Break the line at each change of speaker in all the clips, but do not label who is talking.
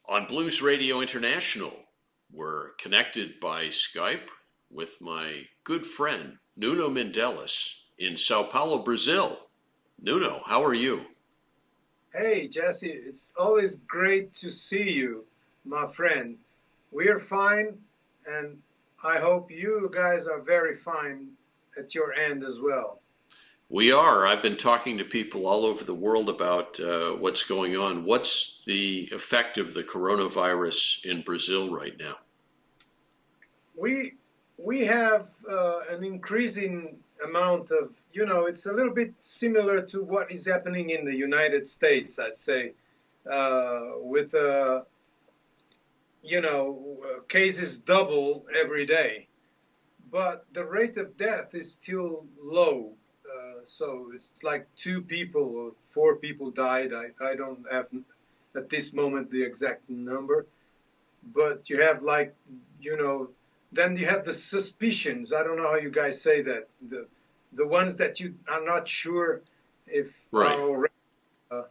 On Blues Radio International, we're connected by Skype with my good friend Nuno Mindelis in Sao Paulo, Brazil. Nuno, how are you?
Hey, Jesse, it's always great to see you, my friend. We are fine, and I hope you guys are very fine at your end as well.
We are. I've been talking to people all over the world about what's going on. What's the effect of the coronavirus in Brazil right now?
We we have an increasing amount of, it's a little bit similar to what is happening in the United States, I'd say, with cases double every day, but the rate of death is still low. So it's like two people or four people died. I don't have at this moment the exact number, but you have like, you know, then you have the suspicions. I don't know how you guys say that. The ones that you are not sure if
Right.
are already. Uh,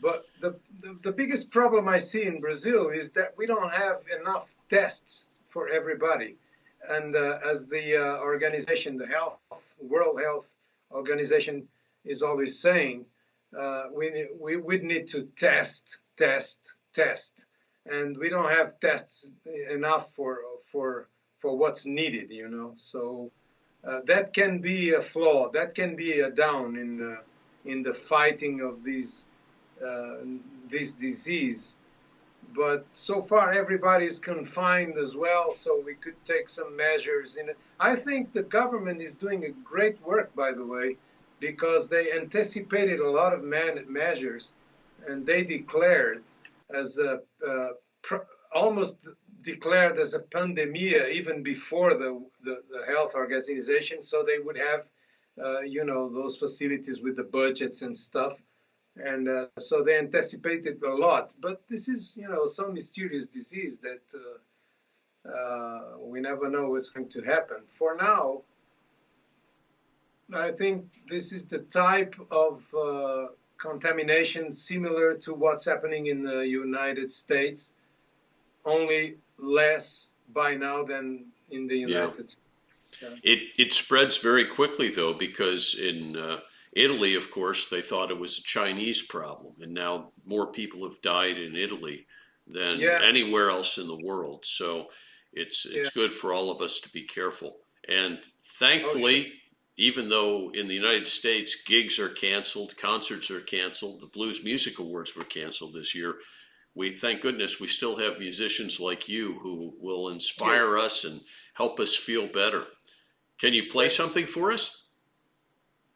but the biggest problem I see in Brazil is that we don't have enough tests for everybody. And as the organization, the World Health Organization is always saying, we would need to test, and we don't have tests enough for what's needed, So that can be a flaw. That can be a down in the fighting of uh, this disease. But so far, everybody is confined as well, so we could take some measures in it. I think the government is doing a great work, by the way, because they anticipated a lot of measures, and they declared as almost declared as a pandemia even before the health organization, so they would have, those facilities with the budgets and stuff. And so they anticipated a lot. But this is, some mysterious disease that we never know what's going to happen. For now, I think this is the type of contamination similar to what's happening in the United States, only less by now than in the
Yeah.
United States. Yeah.
It spreads very quickly though, because in Italy, of course, they thought it was a Chinese problem, and now more people have died in Italy than
Yeah,
anywhere else in the world. So
yeah.
it's good for all of us to be careful. And
Oh, sure.
thankfully, even though in the United States gigs are canceled, concerts are canceled, the Blues Music Awards were canceled this year. We thank goodness we still have musicians like you who will
You.
inspire us and help us feel better. Can you play
Thank
something for us?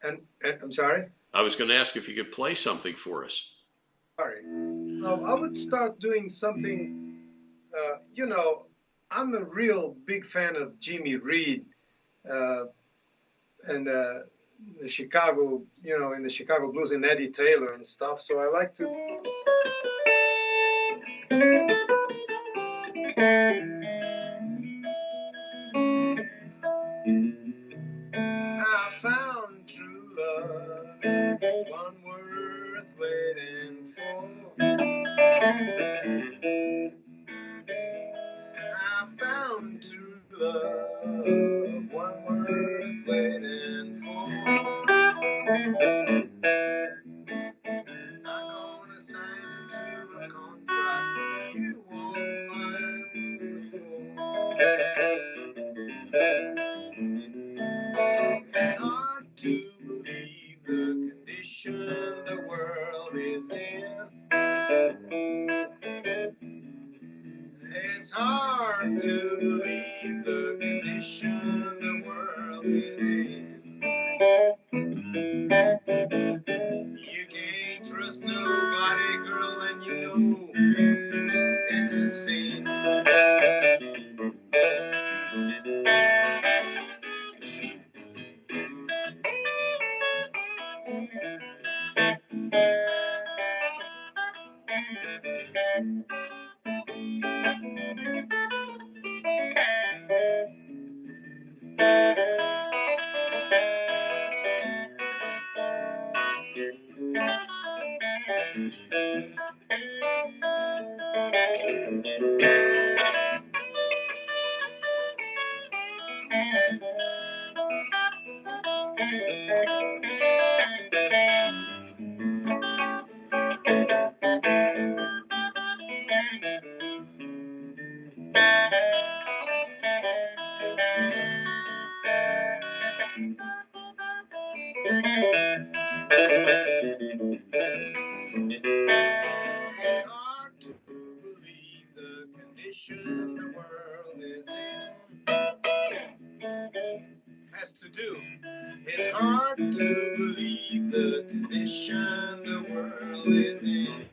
and I'm sorry.
I was going to ask if you could play something for us.
Sorry. No, I would start doing something. You know, I'm a real big fan of Jimmy Reed uh, and the Chicago, in the Chicago Blues and Eddie Taylor and stuff. So I like to. I found true love, one worth waiting for. I found true love, one worth waiting for. I'm gonna sign into a contract you won't find before. It's hard to believe the condition the world is in. It's hard to believe the condition the world is in. You can't trust nobody, girl, and you know it's a sin. It's hard to believe the condition the world is in. Has to do. It's hard to believe the condition the world is in.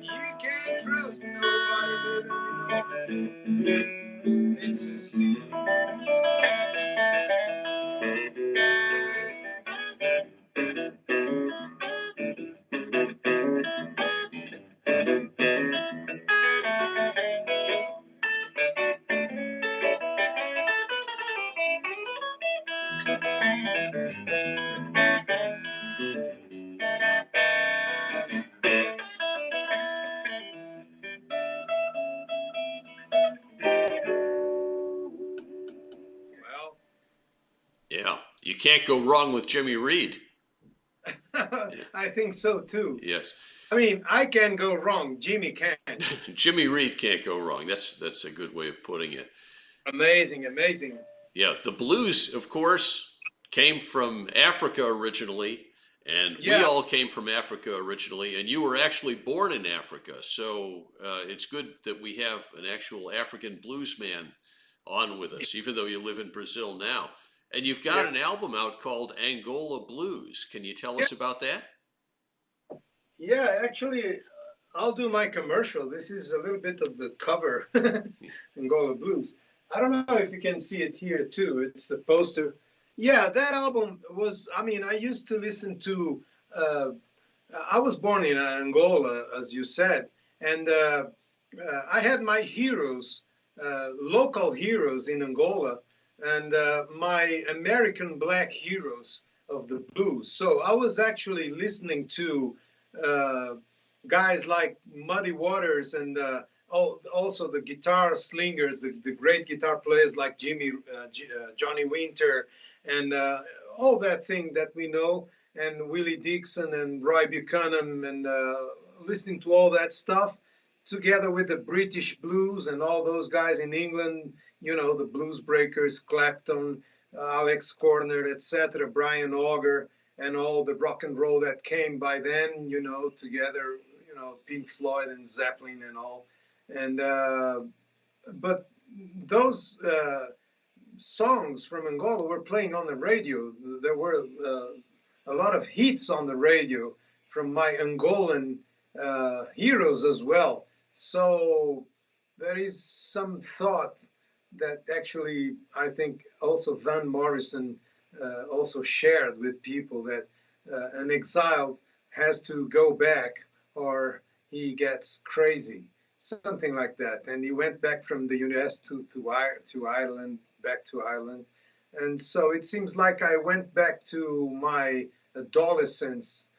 You can't trust nobody, baby. It's a sin. Well,
Yeah, you can't go wrong with Jimmy Reed.
I think so too.
Yes.
I mean, I can go wrong. Jimmy can.
Jimmy Reed can't go wrong. That's a good way of putting it.
Amazing, amazing.
Yeah, the blues, of course, came from Africa originally, and we
Yeah.
all came from Africa originally, and you were actually born in Africa. So it's good that we have an actual African blues man on with us, even though you live in Brazil now. And you've got an album out called Angola Blues. Can you tell us about that?
Yeah, actually, I'll do my commercial. This is a little bit of the cover, Angola Blues. I don't know if you can see it here too. It's the poster. Yeah, that album was, I mean, I used to listen to, I was born in Angola, as you said, and I had my heroes, local heroes in Angola, and my American black heroes of the blues. So I was actually listening to uh, guys like Muddy Waters and also the guitar slingers, the great guitar players like Johnny Winter, and all that thing that we know, and Willie Dixon and Roy Buchanan, and listening to all that stuff together with the British blues and all those guys in England, you know, the blues breakers, Clapton, Alex Corner, etc., Brian Auger, and all the rock and roll that came by then, you know, together, you know, Pink Floyd and Zeppelin and all. And but those songs from Angola were playing on the radio. There were a lot of hits on the radio from my Angolan heroes as well. So there is some thought that actually I think also Van Morrison also shared with people, that an exile has to go back or he gets crazy, something like that. And he went back from the US to Ireland, back to Ireland. And so it seems like I went back to my adolescence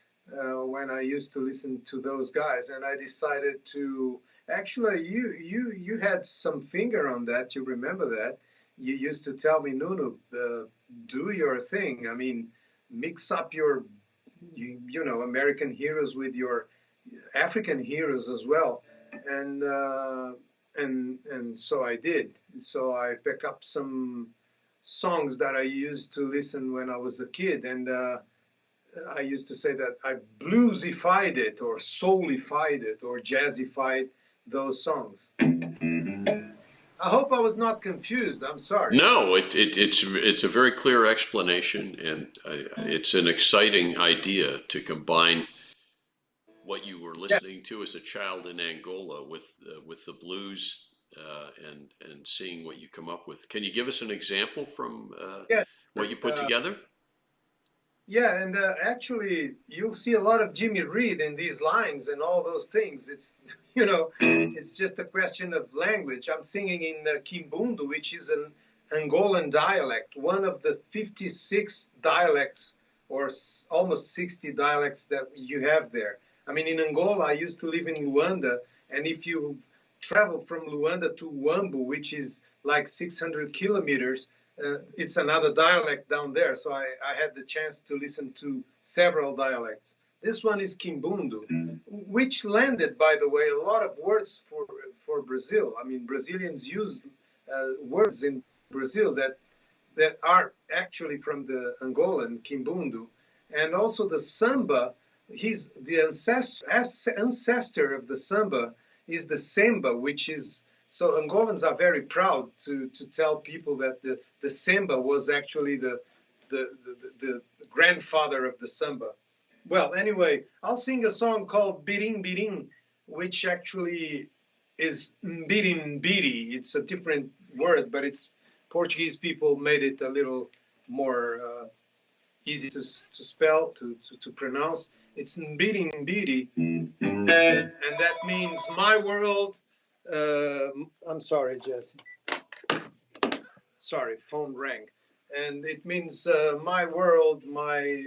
when I used to listen to those guys, and I decided to actually you had some finger on that. You remember that? You used to tell me, Nuno, do your thing. I mean, mix up your you know, American heroes with your African heroes as well, and so I did. So I picked up some songs that I used to listen when I was a kid, and I used to say that I bluesified it, or soulified it, or jazzified those songs. I hope I was not confused. I'm sorry.
No, it's a very clear explanation, and it's an exciting idea to combine what you were
Yeah,
listening to as a child in Angola with the blues, and seeing what you come up with. Can you give us an example from
yeah.
what you put
Uh,
together?
Yeah, and actually, you'll see a lot of Jimmy Reed in these lines and all those things. It's, you know, it's just a question of language. I'm singing in Kimbundu, which is an Angolan dialect, one of the 56 dialects or almost 60 dialects that you have there. I mean, in Angola, I used to live in Luanda, and if you travel from Luanda to Wambu, which is like 600 kilometers, it's another dialect down there. So I had the chance to listen to several dialects. This one is Kimbundu, which landed, by the way, a lot of words for Brazil. I mean, Brazilians use words in Brazil that are actually from the Angolan Kimbundu, and also the samba. He's the ancestor of the samba is the samba, which is so Angolans are very proud to tell people that the samba was actually the grandfather of the samba. Well, anyway, I'll sing a song called Birim Birim, which actually is Birim Biri. It's a different word, but it's Portuguese people made it a little more easy to spell, to pronounce. It's Birim Biri, and that means my world. I'm sorry, Jesse. Sorry, phone rang. And it means my world, my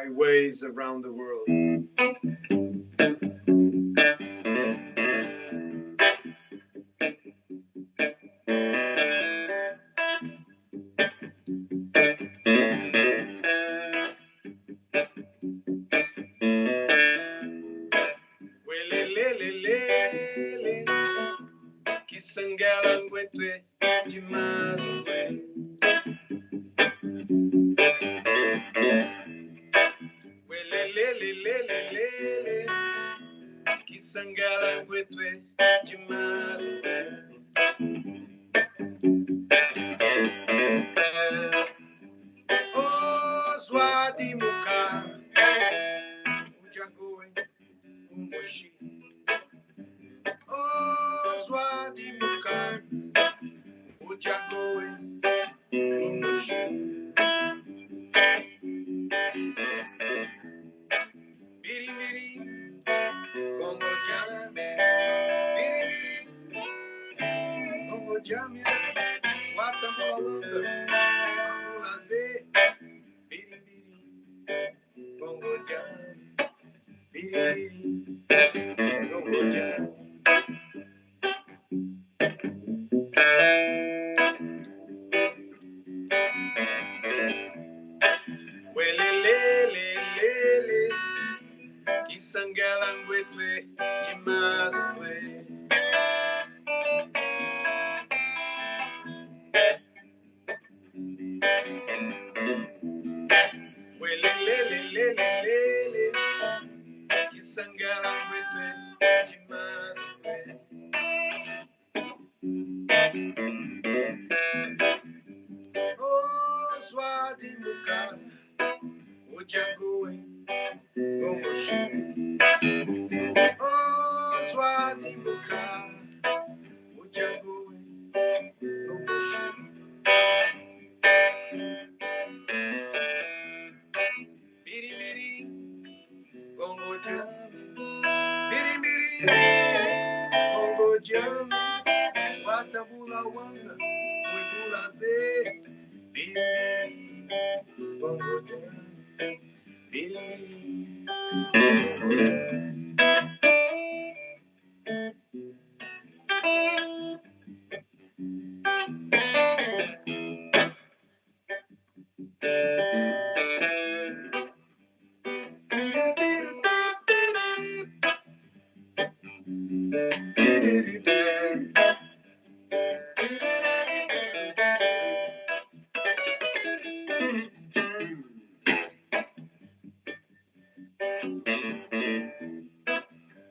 ways around the world. Welelelelele, kisangela ngwetwe jimazwe. Welelelelele, kisangela ngwetwe jimazwe. Ozwadi muka, ujagoe umoshi. Ozwadi muka, ujagoe umoshi. Biri biri, gongo jame. Biri biri, gongo jame. Watamula wanga, wangula ze. Biri biri, gongo jame. Biri biri, gongo jame. Welelelelele, kisangela ngwetwe jimazwe. Welelelelele, kisangela ngwetwe jimazwe. Ozwadi muka, ujagoe gomoshi. Ozwadi muka, ujagoe gomoshi. Biri biri, gongo jam. Biri biri, gongo jam. Watabula wanga, wibula ze. Biri biri, gongo jam. Biri biri, gongo jam.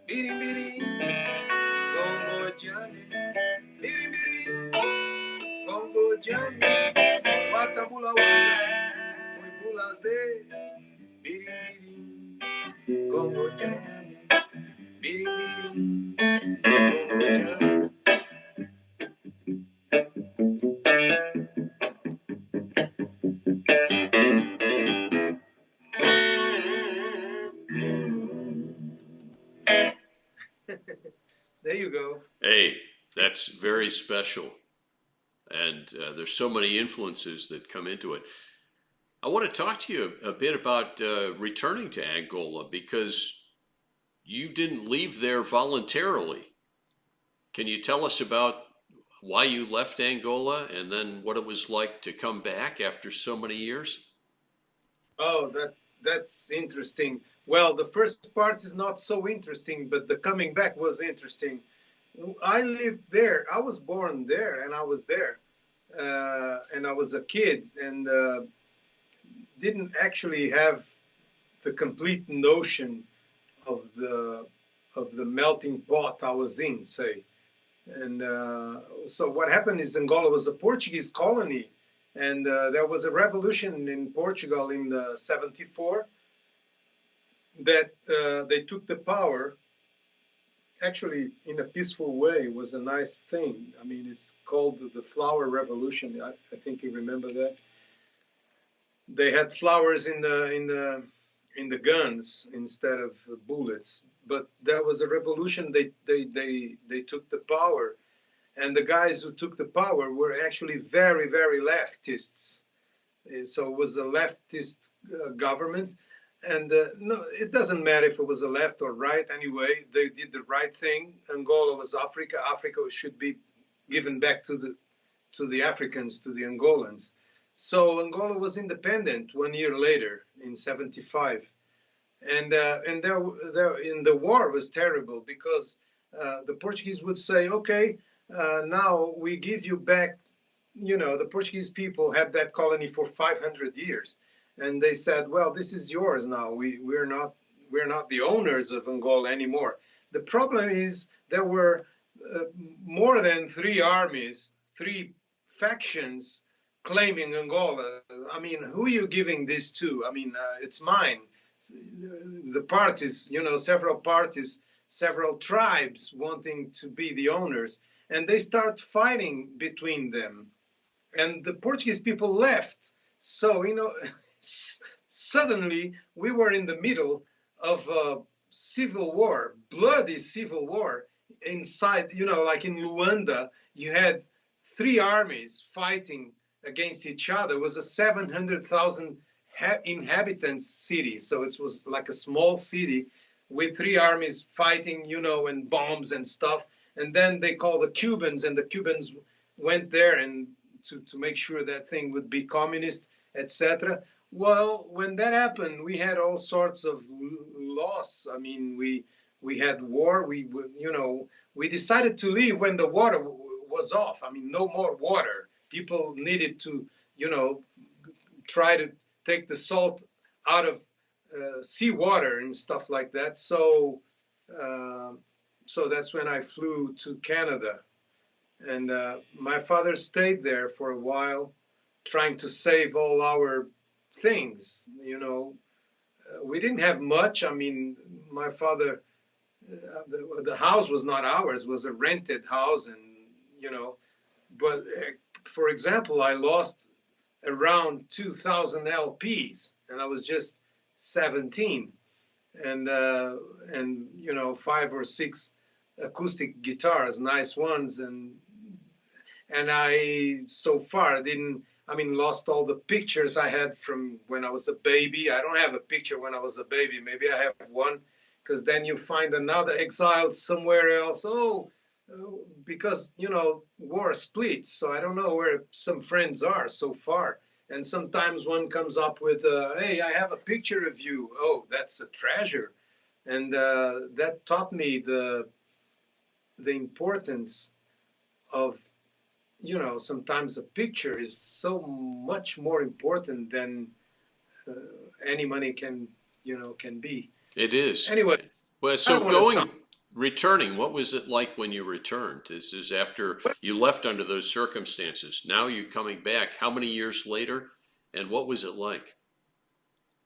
Biri biri, gongo jame. Biri biri, gongo jame. Watabula wanga, wibula ze. Biri biri, gongo jame. Biri biri, gongo jame. There you go.
Hey, that's very special. And there's so many influences that come into it. I want to talk to you a bit about returning to Angola because you didn't leave there voluntarily. Can you tell us about why you left Angola and then what it was like to come back after so many years?
Oh, that's interesting. Well, the first part is not so interesting, but the coming back was interesting. I lived there. I was born there, and I was there, and I was a kid, and didn't actually have the complete notion of the melting pot I was in, say. And so what happened is Angola was a Portuguese colony, and there was a revolution in Portugal in 74 that they took the power actually in a peaceful way. It was a nice thing. I mean, it's called the Flower Revolution. I think you remember that. They had flowers in the guns instead of bullets. But there was a revolution. They took the power, and the guys who took the power were actually very, very leftists. So it was a leftist government, and no, it doesn't matter if it was a left or right. Anyway, they did the right thing. Angola was Africa. Africa should be given back to the Africans, to the Angolans. So Angola was independent 1 year later in 75, and there in the war was terrible because the Portuguese would say, okay, now we give you back. The Portuguese people had that colony for 500 years, and they said, well, this is yours now. We're not the owners of Angola anymore. The problem is there were more than three armies, three factions claiming Angola. I mean, who are you giving this to? I mean, it's mine. The parties, several parties, several tribes wanting to be the owners, and they start fighting between them. And the Portuguese people left. So, suddenly we were in the middle of a civil war, bloody civil war inside, like in Luanda, you had three armies fighting against each other. It was a 700,000 inhabitants city. So it was like a small city with three armies fighting, and bombs and stuff. And then they called the Cubans, and the Cubans went there and to make sure that thing would be communist, etc. Well, when that happened, we had all sorts of loss. I mean, we had war. We decided to leave when the water was off. I mean, no more water. People needed to, try to take the salt out of seawater and stuff like that. So that's when I flew to Canada. And my father stayed there for a while, trying to save all our things. We didn't have much. I mean, my father, the house was not ours; it was a rented house, and But for example, I lost around 2,000 LPs, and I was just 17, and 5 or 6 acoustic guitars, nice ones, and I so far didn't. I mean, lost all the pictures I had from when I was a baby. I don't have a picture when I was a baby. Maybe I have one, because then you find another exiled somewhere else. Because war splits, so I don't know where some friends are so far. And sometimes one comes up with, "Hey, I have a picture of you." Oh, that's a treasure, and that taught me the importance of sometimes a picture is so much more important than any money can be.
It is.
Anyway,
Well,
I
so
don't want to sound.
returning, what was it like when you returned? This is after you left under those circumstances. Now you're coming back. How many years later? And what was it like?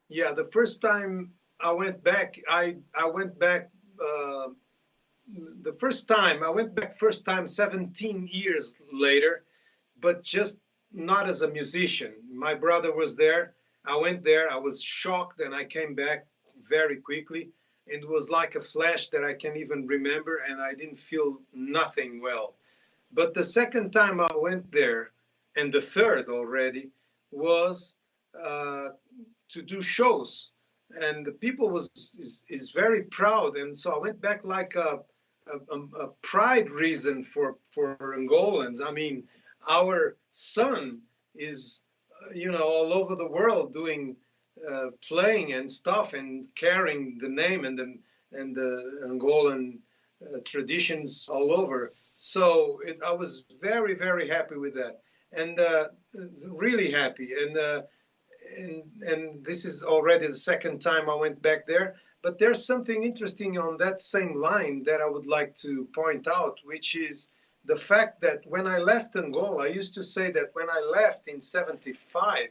Yeah, the first time I went back, I went back. The first time I went back, first time 17 years later, but just not as a musician. My brother was there. I went there. I was shocked, and I came back very quickly. It was like a flash that I can even remember, and I didn't feel nothing well. But the second time I went there, and the third already, was uh, to do shows, and the people is very proud. And so I went back like a pride reason for Angolans. I mean, our son is all over the world doing playing and stuff and carrying the name and the Angolan traditions all over. So I was very, very happy with that, and really happy. And this is already the second time I went back there. But there's something interesting on that same line that I would like to point out, which is the fact that when I left Angola, I used to say that when I left in '75,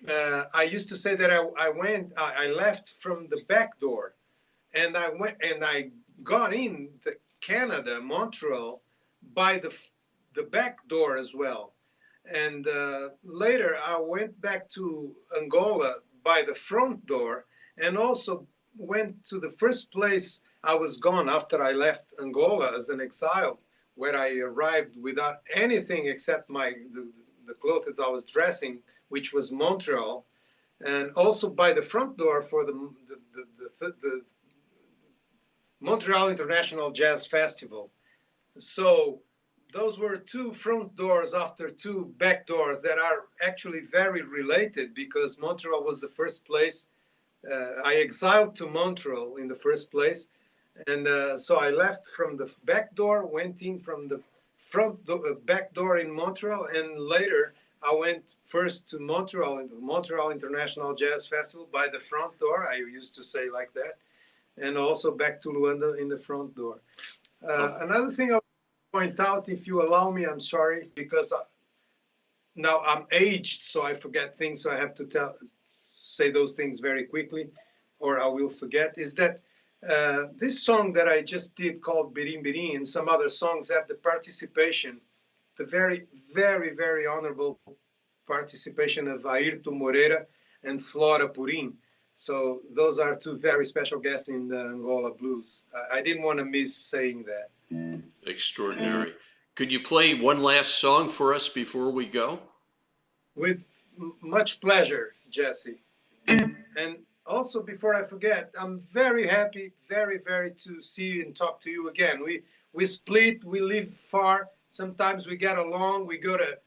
I used to say that I left from the back door, and I got in the Canada, Montreal, by the back door as well. And later I went back to Angola by the front door, and also went to the first place I was gone after I left Angola as an exile, where I arrived without anything except the clothes that I was dressing, which was Montreal, and also by the front door for the Montreal International Jazz Festival. So those were two front doors after two back doors that are actually very related, because Montreal was the first place. I exiled to Montreal in the first place. And so I left from the back door, went in from the back door in Montreal, and later I went first to Montreal, in the Montreal International Jazz Festival by the front door. I used to say like that. And also back to Luanda in the front door. Another thing I point out, if you allow me, I'm sorry, because now I'm aged, so I forget things, so I have to say those things very quickly, or I will forget, is that this song that I just did called Birim Birim and some other songs have the participation, the very, very, very honorable participation of Ayrton Moreira and Flora Purim. So those are two very special guests in the Angola blues. I didn't want to miss saying that.
Extraordinary. Could you play one last song for us before we go?
With much pleasure, Jesse. And also, before I forget, I'm very happy, very, very to see you and talk to you again. We split, we live far. Sometimes we get along. We go to,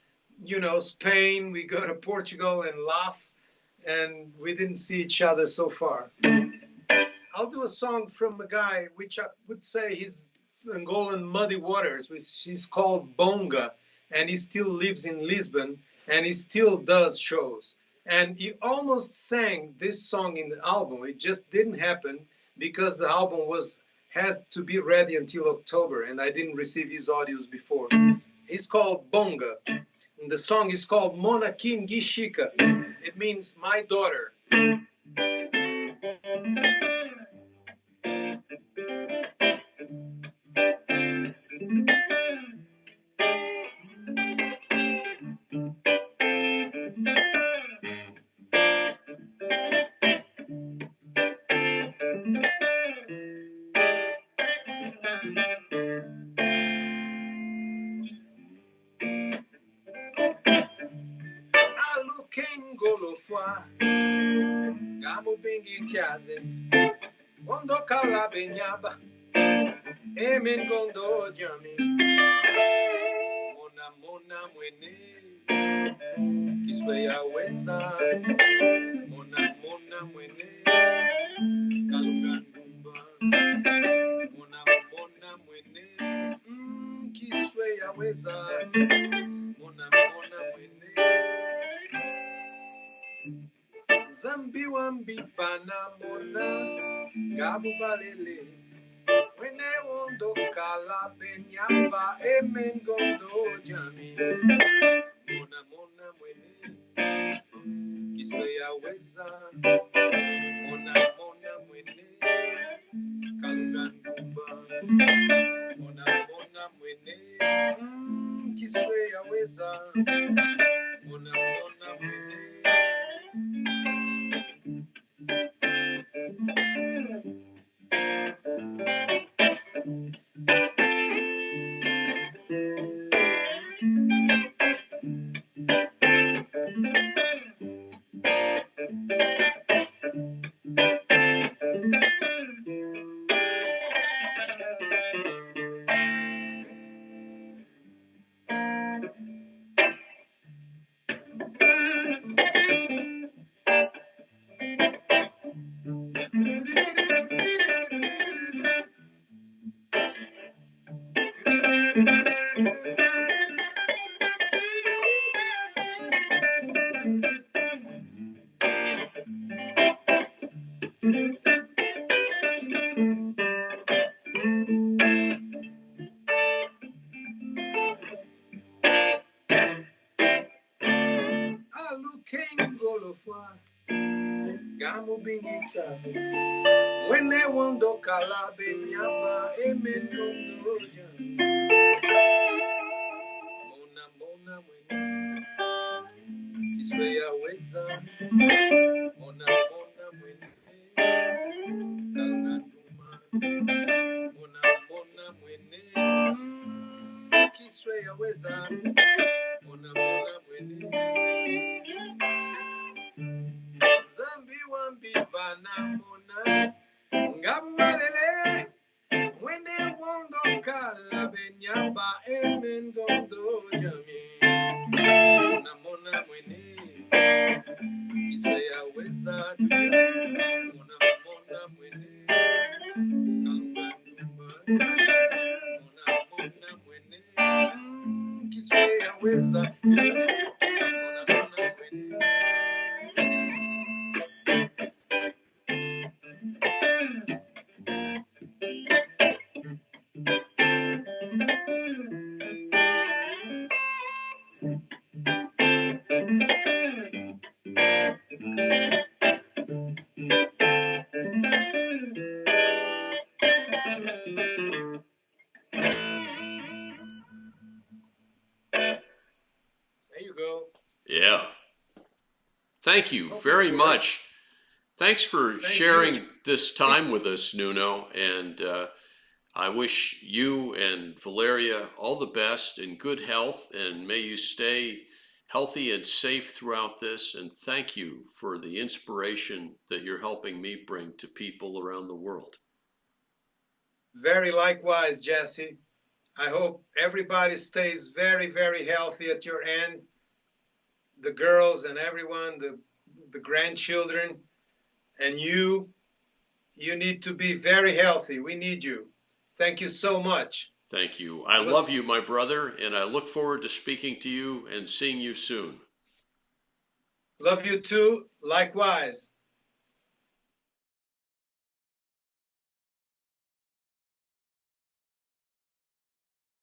Spain. We go to Portugal and laugh. And we didn't see each other so far. I'll do a song from a guy which I would say he's Angolan Muddy Waters, which is called Bonga, and he still lives in Lisbon, and he still does shows. And he almost sang this song in the album. It just didn't happen because the album has to be ready until October, and I didn't receive his audios before. It's called Bonga, and the song is called Mona Kim Gishika. It means my daughter. Golofwa, Gamu Bingi Kiaze, Gondo Kala Benyaba, Emin Gondo Jami, Mona Mona Mwene, Kisweya Wesa, Mona Mona Mwene, Kalungandumba, Mona Mona Mwene, Kisweya Wesa, Mona Mona Mwene. Zambi wambi panamona gabu valele wene wondo kala penyamba emen gondo jami mona mona mwene kisweya weza mona mona mwene kalungandumba mona mona mwene kisweya weza mona mona mwene. autrefois. Gamu bingi chazo. Wene wondo kala benyaba emen kondo jan. Mona mona mwene. Kiswe ya weza. Mona mona mwene. Kalna duma. Mona mona mwene. Kiswe ya weza. Mona mona mwene. Zambi wambi bana mona. Ngabu walele. Mwene wondo kala benyamba emen gondo jami. Mona mona mwene. Kiswe ya weza. Mona mona mwene. Kalna duma. Mona mona mwene. Kiswe ya weza. Mona mona mwene. There you go.
Yeah. Thank you very much. Thanks for sharing this time with us, Nuno. And I wish you and Valeria all the best and good health. And may you stay healthy and safe throughout this. And thank you for the inspiration that you're helping me bring to people around the world.
Very likewise, Jesse. I hope everybody stays very, very healthy at your end. The girls and everyone, the grandchildren, and you need to be very healthy. We need you. Thank you so much.
Thank you. I love you, my brother, and I look forward to speaking to you and seeing you soon.
Love you too. Likewise.